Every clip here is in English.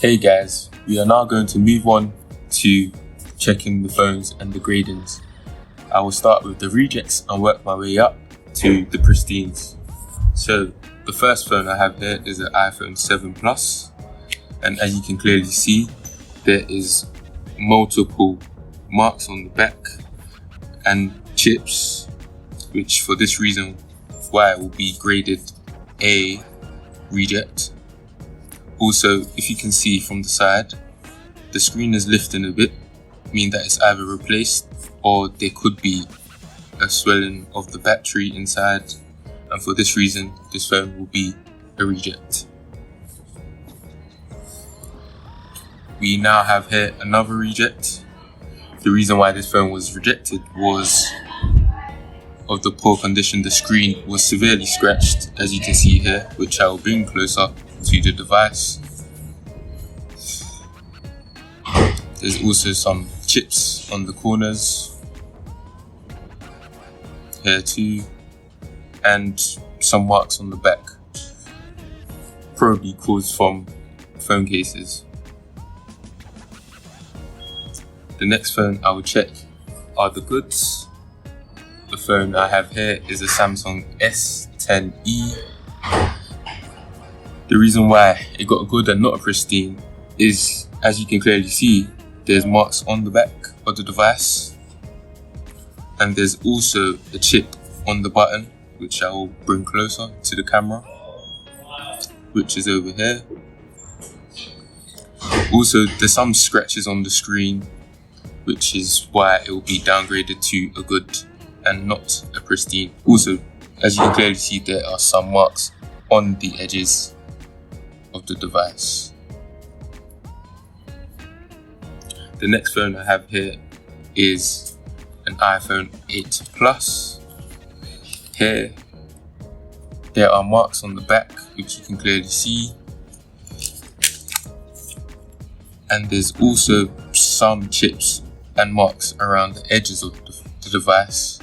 Hey guys, we are now going to move on to checking the phones and the gradings. I will start with the rejects and work my way up to the pristines. So the first phone I have here is an iPhone 7 Plus, and as you can clearly see, there is multiple marks on the back and chips, which for this reason why it will be graded A reject. Also, if you can see from the side, the screen is lifting a bit, meaning that it's either replaced or there could be a swelling of the battery inside, and for this reason this phone will be a reject. We now have here another reject. The reason why this phone was rejected was of the poor condition. The screen was severely scratched, as you can see here, which I will bring closer to the device. There's also some chips on the corners here too, and some marks on the back, probably caused from phone cases. The next phone I will check are the goods. The phone I have here is a Samsung S10e. The reason why it got a good and not a pristine is, as you can clearly see, there's marks on the back of the device, and there's also a chip on the button, which I will bring closer to the camera, which is over here. Also, there's some scratches on the screen, which is why it will be downgraded to a good and not a pristine. Also, as you can clearly see, there are some marks on the edges of the device. The next phone I have here is an iPhone 8 Plus. Here, there are marks on the back, which you can clearly see. And there's also some chips and marks around the edges of the device.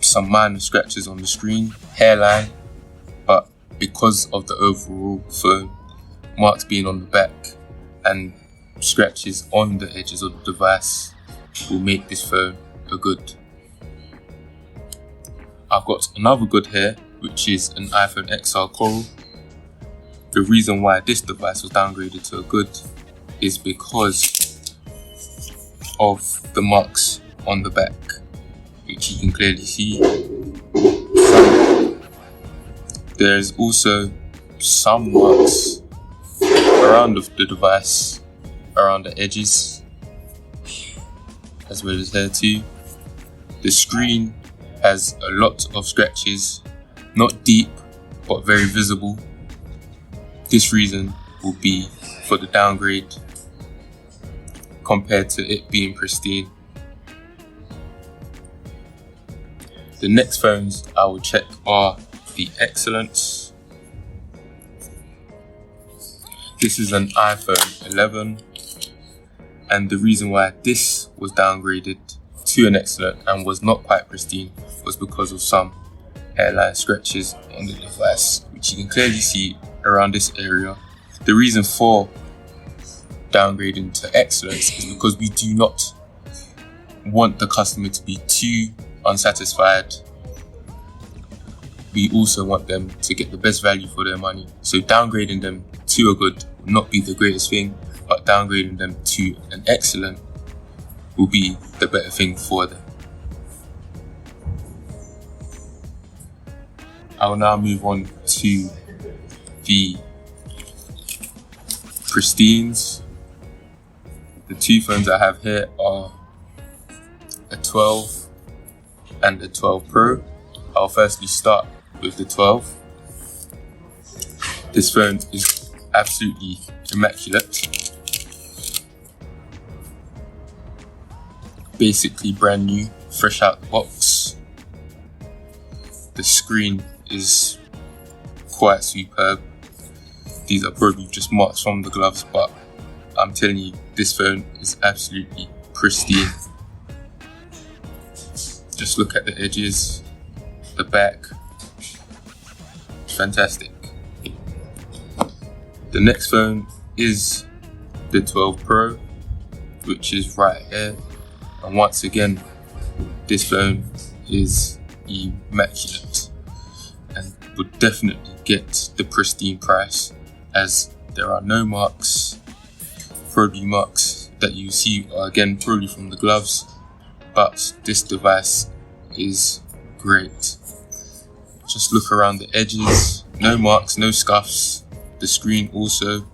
Some minor scratches on the screen, hairline, but because of the overall phone, marks being on the back and scratches on the edges of the device will make this phone a good. I've got another good here, which is an iPhone XR Coral. The reason why this device was downgraded to a good is because of the marks on the back, which you can clearly see. There's also some marks around the device, around the edges, as well as here too. The screen has a lot of scratches, not deep, but very visible. This reason will be for the downgrade compared to it being pristine. The next phones I will check are the Excellence. This is an iPhone 11, and the reason why this was downgraded to an Excellent and was not quite pristine was because of some hairline scratches on the device, which you can clearly see around this area. The reason for downgrading to Excellence is because we do not want the customer to be too unsatisfied. We also want them to get the best value for their money. So downgrading them to a good will not be the greatest thing, but downgrading them to an Excellent will be the better thing for them. I will now move on to the pristines. The two phones I have here are a 12 and a 12 Pro. I'll firstly start with the 12. This phone is absolutely immaculate. Basically brand new, fresh out the box. The screen is quite superb. These are probably just marks from the gloves, but I'm telling you, this phone is absolutely pristine. Just look at the edges, the back, fantastic. The next phone is the 12 Pro, which is right here. And once again, this phone is immaculate and would definitely get the pristine price, as there are no marks. Probably marks that you see are again probably from the gloves, but this device is great. Just look around the edges, no marks, no scuffs. The screen also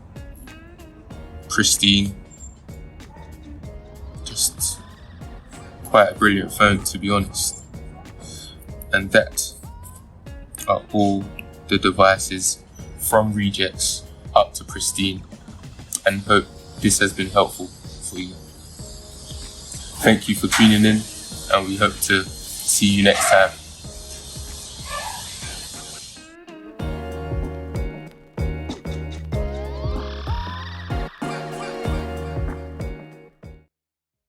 pristine. Just quite a brilliant phone, to be honest. And that are all the devices from rejects up to pristine, and hope this has been helpful for you. Thank you for tuning in, and we hope to see you next time.